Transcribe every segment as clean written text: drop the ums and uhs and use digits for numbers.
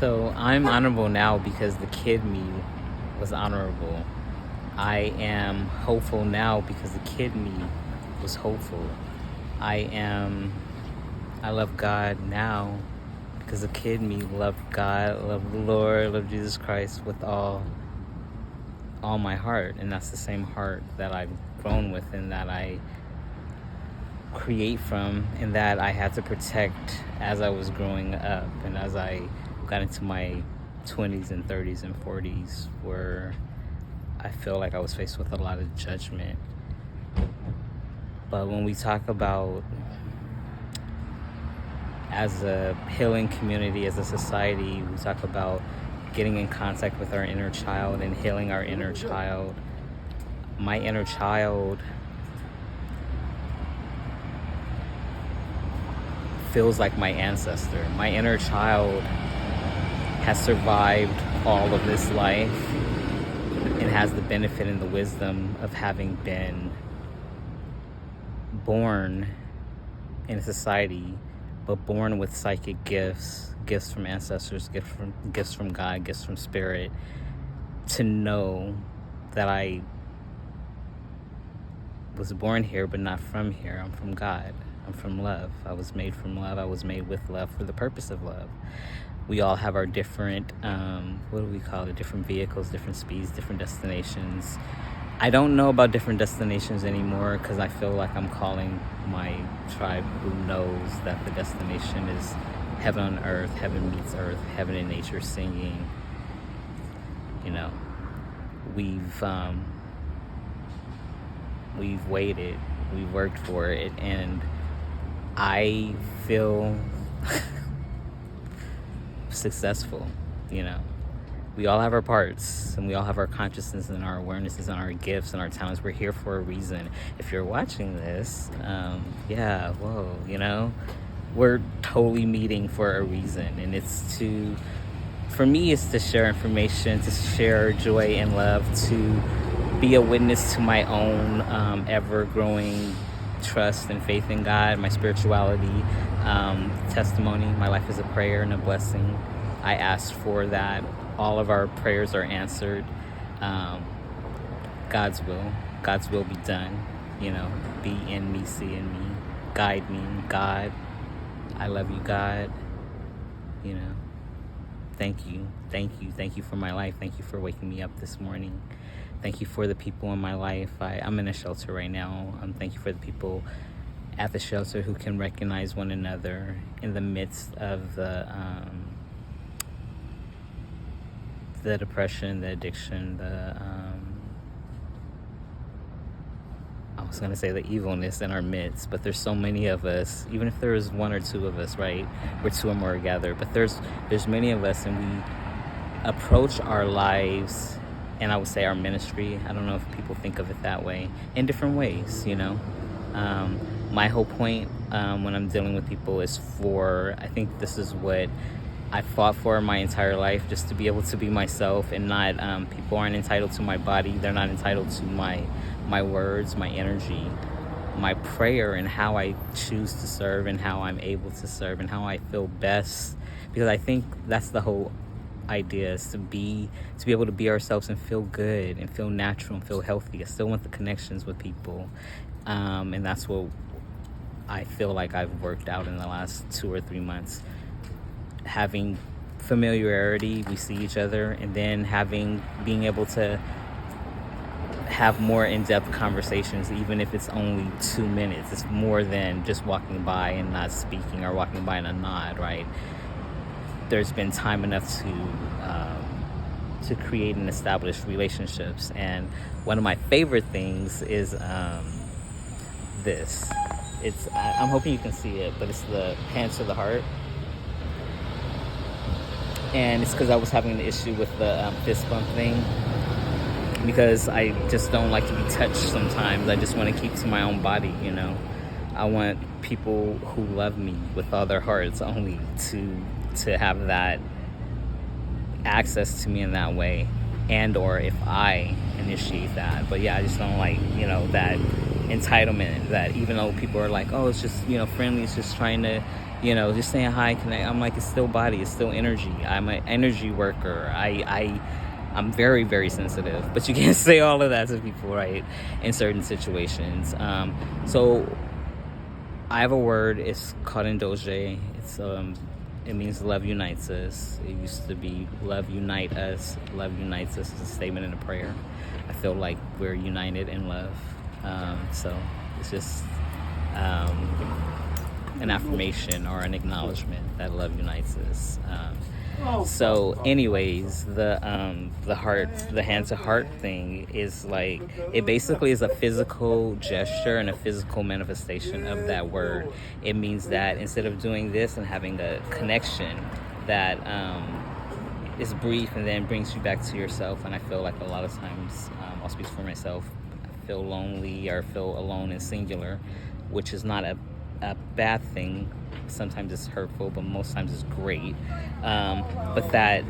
So I'm honorable now because the kid me was honorable. I am hopeful now because the kid me was hopeful. I love God now because the kid me loved God, loved the Lord, loved Jesus Christ with all my heart. And that's the same heart that I've grown with and that I create from and that I had to protect as I was growing up and as I got into my 20s and 30s and 40s, where I feel like I was faced with a lot of judgment. But when we talk about, as a healing community, as a society, we talk about getting in contact with our inner child and healing our inner child. My inner child feels like my ancestor. My inner child has survived all of this life and has the benefit and the wisdom of having been born in a society, but born with psychic gifts from ancestors, gifts from God, gifts from Spirit, to know that I was born here, but not from here. I'm from God. I'm from love. I was made from love. I was made with love for the purpose of love. We all have our different, different vehicles, different speeds, different destinations. I don't know about different destinations anymore because I feel like I'm calling my tribe who knows that the destination is heaven on earth, heaven meets earth, heaven and nature singing. We've waited, we've worked for it, and I feel successful. We all have our parts and we all have our consciousness and our awarenesses and our gifts and our talents. We're here for a reason. If you're watching this, we're totally meeting for a reason, and for me it's to share information, to share joy and love, to be a witness to my own ever-growing trust and faith in God, my spirituality, testimony. My life is a prayer and a blessing. I asked for that. All of our prayers are answered. God's will be done. Be in me, see in me, guide me, God. I love you, God. Thank you for my life. Thank you for waking me up this morning. Thank you for the people in my life. I'm in a shelter right now. Thank you for the people at the shelter who can recognize one another in the midst of the depression, the addiction, the evilness in our midst. But there's so many of us. Even if there is one or two of us, right? We're two or more together. But there's many of us, and we approach our lives, and I would say our ministry, I don't know if people think of it that way, in different ways. My whole point when I'm dealing with people is I think this is what I fought for my entire life, just to be able to be myself and not, people aren't entitled to my body. They're not entitled to my words, my energy, my prayer, and how I choose to serve and how I'm able to serve and how I feel best. Because I think that's the whole idea, is to be able to be ourselves and feel good and feel natural and feel healthy. I still want the connections with people. And that's what I feel like I've worked out in the last 2 or 3 months. Having familiarity, we see each other, and then being able to have more in-depth conversations, even if it's only 2 minutes. It's more than just walking by and not speaking, or walking by in a nod, right? There's been time enough to create and establish relationships. And one of my favorite things is this. I'm hoping you can see it, but it's the Hands to the Heart. And it's because I was having an issue with the fist bump thing, because I just don't like to be touched sometimes. I just want to keep to my own body, I want people who love me with all their hearts only to have that access to me in that way, and or if I initiate that. But yeah, I just don't like, that entitlement, that even though people are like, oh, it's just, friendly, it's just trying to, just saying hi, connect. I'm like, it's still body, it's still energy. I'm an energy worker. I'm very, very sensitive, but you can't say all of that to people, right? In certain situations. So I have a word. It's called Indoje. It means love unites us. It used to be love unite us. Love unites us is a statement and a prayer. I feel like we're united in love. So it's just an affirmation or an acknowledgement that love unites us. So anyways, the hand to heart thing is like, it basically is a physical gesture and a physical manifestation of that word. It means that instead of doing this and having a connection that is brief and then brings you back to yourself, and I feel like a lot of times, I'll speak for myself, I feel lonely or feel alone and singular, which is not a bad thing. Sometimes it's hurtful, but most times it's great. But that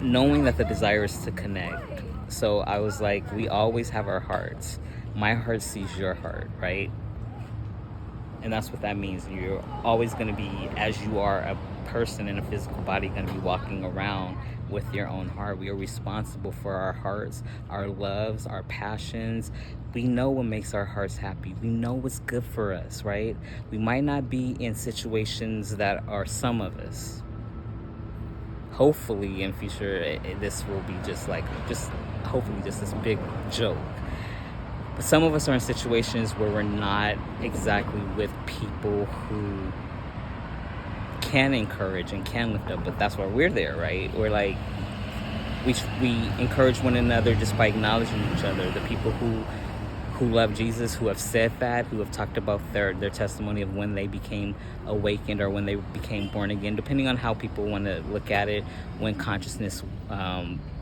knowing that the desire is to connect. So I was like, we always have our hearts. My heart sees your heart, right? And that's what that means. You're always going to be, as you are a person in a physical body, going to be walking around with your own heart. We are responsible for our hearts, our loves, our passions. We know what makes our hearts happy. We know what's good for us, right? We might not be in situations that are some of us. Hopefully in future, this will be just hopefully just this big joke. But some of us are in situations where we're not exactly with people who can encourage and can lift up, but that's why we're there, right? We're like, we encourage one another just by acknowledging each other. The people who love Jesus, who have said that, who have talked about their testimony of when they became awakened or when they became born again, depending on how people want to look at it, when consciousness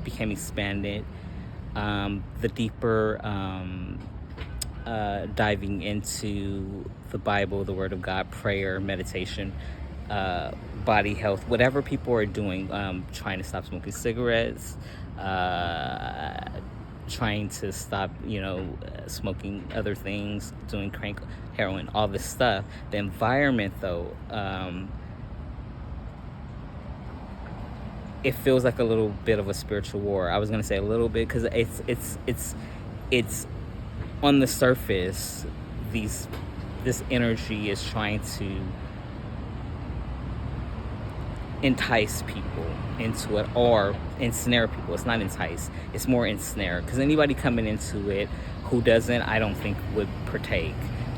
became expanded, the deeper diving into the Bible, the Word of God, prayer, meditation, body health, whatever people are doing, trying to stop smoking cigarettes, trying to stop, smoking other things, doing crank, heroin, all this stuff. The environment, though, it feels like a little bit of a spiritual war. I was gonna say a little bit because it's on the surface. This energy is trying to entice people into it or ensnare people. It's not entice, it's more ensnare, because anybody coming into it who doesn't, I don't think would partake.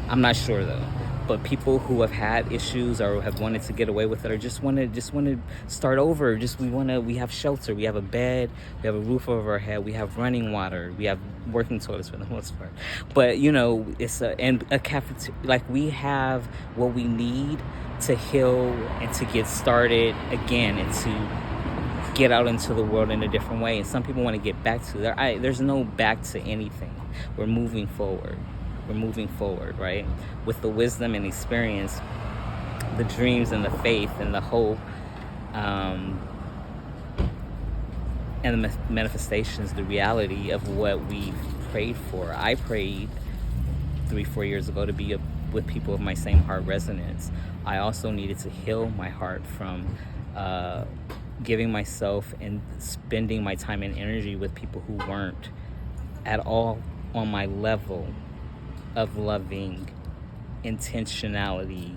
I'm not sure though, but people who have had issues or have wanted to get away with it or just want to start over, we have shelter, we have a bed, we have a roof over our head, we have running water, we have working toilets for the most part, but it's a cafeteria. Like, we have what we need to heal and to get started again and to get out into the world in a different way. And some people want to get back to there's no back to anything. We're moving forward, right? With the wisdom and experience, the dreams and the faith and the hope, and the manifestations, the reality of what we've prayed for. I prayed 3-4 years ago to be with people of my same heart resonance. I also needed to heal my heart from giving myself and spending my time and energy with people who weren't at all on my level of loving intentionality,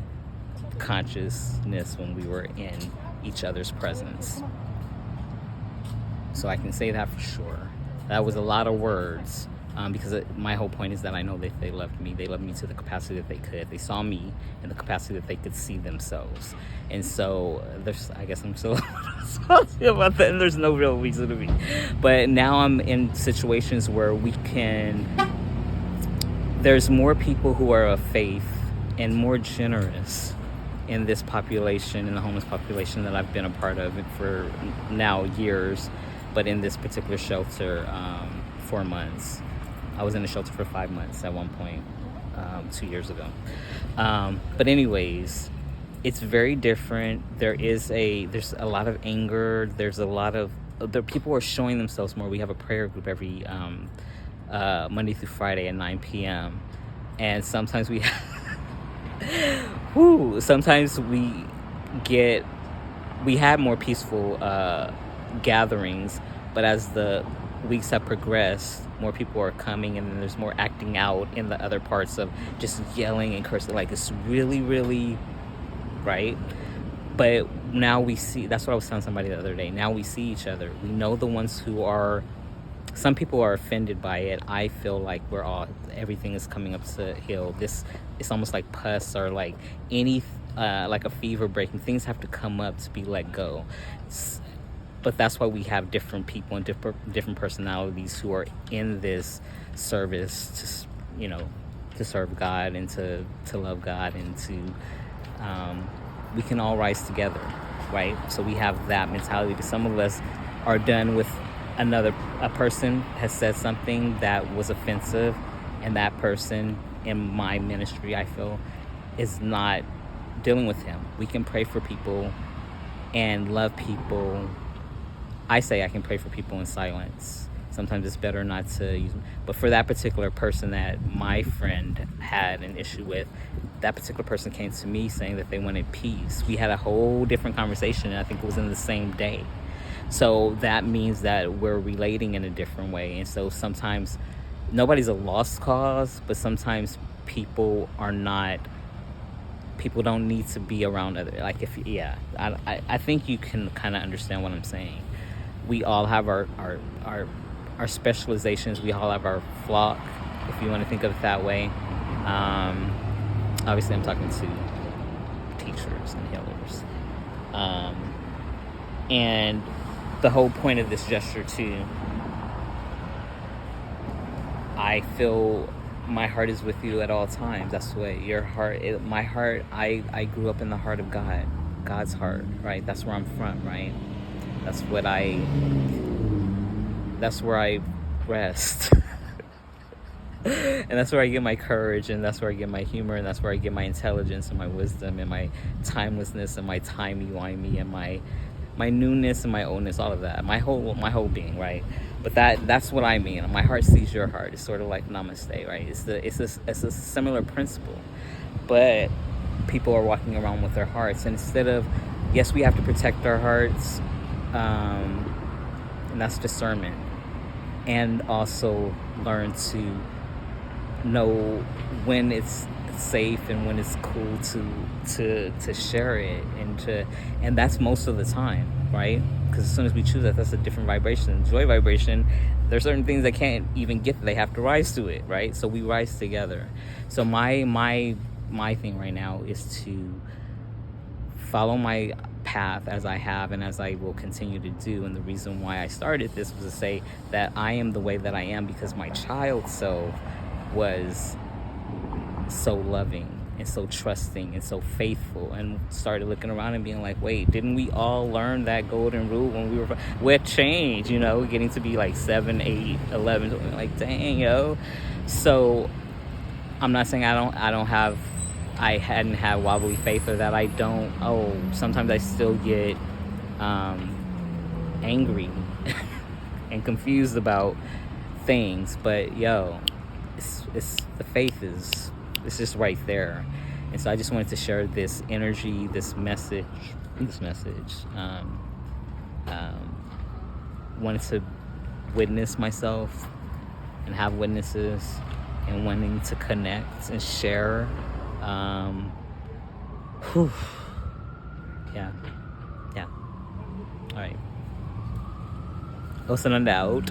consciousness when we were in each other's presence. So I can say that for sure. That was a lot of words, because my whole point is that I know that they loved me. They loved me to the capacity that they could. They saw me in the capacity that they could see themselves. And so I guess I'm still salty about that, and there's no real reason to be. But now I'm in situations where there's more people who are of faith and more generous in this population, in the homeless population that I've been a part of for now years, but in this particular shelter, 4 months. I was in the shelter for 5 months at one point, 2 years ago. But anyways, it's very different. There's a lot of anger. There's a lot of people are showing themselves more. We have a prayer group every Monday through Friday at 9 p.m. And sometimes we sometimes we have more peaceful gatherings, but as the weeks have progressed, more people are coming, and then there's more acting out in the other parts of just yelling and cursing. Like, it's really, really, right? But now we see, that's what I was telling somebody the other day. Now we see each other. We know the ones who are, some people are offended by it. I feel like everything is coming up to hill. It's almost like pus, or like like a fever breaking. Things have to come up to be let go. But that's why we have different people and different personalities who are in this service to serve God and to love God, and we can all rise together, right? So we have that mentality. But some of us are done with a person has said something that was offensive, and that person in my ministry, I feel, is not dealing with him. We can pray for people and love people. I say I can pray for people in silence. Sometimes it's better not to use, but for that particular person that my friend had an issue with, that particular person came to me saying that they wanted peace. We had a whole different conversation, and I think it was in the same day. So that means that we're relating in a different way. And so sometimes nobody's a lost cause, but sometimes people don't need to be around other, like, I think you can kind of understand what I'm saying. We all have our specializations. We all have our flock, if you want to think of it that way. Obviously I'm talking to teachers and healers. And the whole point of this gesture too, I feel my heart is with you at all times. That's the way my heart, I grew up in the heart of God, God's heart, right? That's where I'm from, right? That's where I rest. And that's where I get my courage, and that's where I get my humor, and that's where I get my intelligence and my wisdom and my timelessness and my timey-wimey and my newness and my oldness, all of that, my whole being, right? But that's what I mean. My heart sees your heart. It's sort of like namaste, right? It's a similar principle, but people are walking around with their hearts, and instead of, yes, we have to protect our hearts, and that's discernment, and also learn to know when it's safe and when it's cool to share it, and that's most of the time, right? Because as soon as we choose that's a different vibration. Joy vibration, there's certain things that can't even get there. They have to rise to it, right? So we rise together. So my thing right now is to follow my path as I have and as I will continue to do. And the reason why I started this was to say that I am the way that I am because my child self was so loving and so trusting and so faithful, and started looking around and being like, wait, didn't we all learn that golden rule when we were with change, getting to be like 7, 8, 11, like, dang, yo. So I'm not saying I hadn't had wobbly faith, or that I don't. Sometimes I still get angry and confused about things, but it's the faith is just right there. And so I just wanted to share this energy, this message. Wanted to witness myself and have witnesses, and wanting to connect and share. Yeah. All right. Osananda out.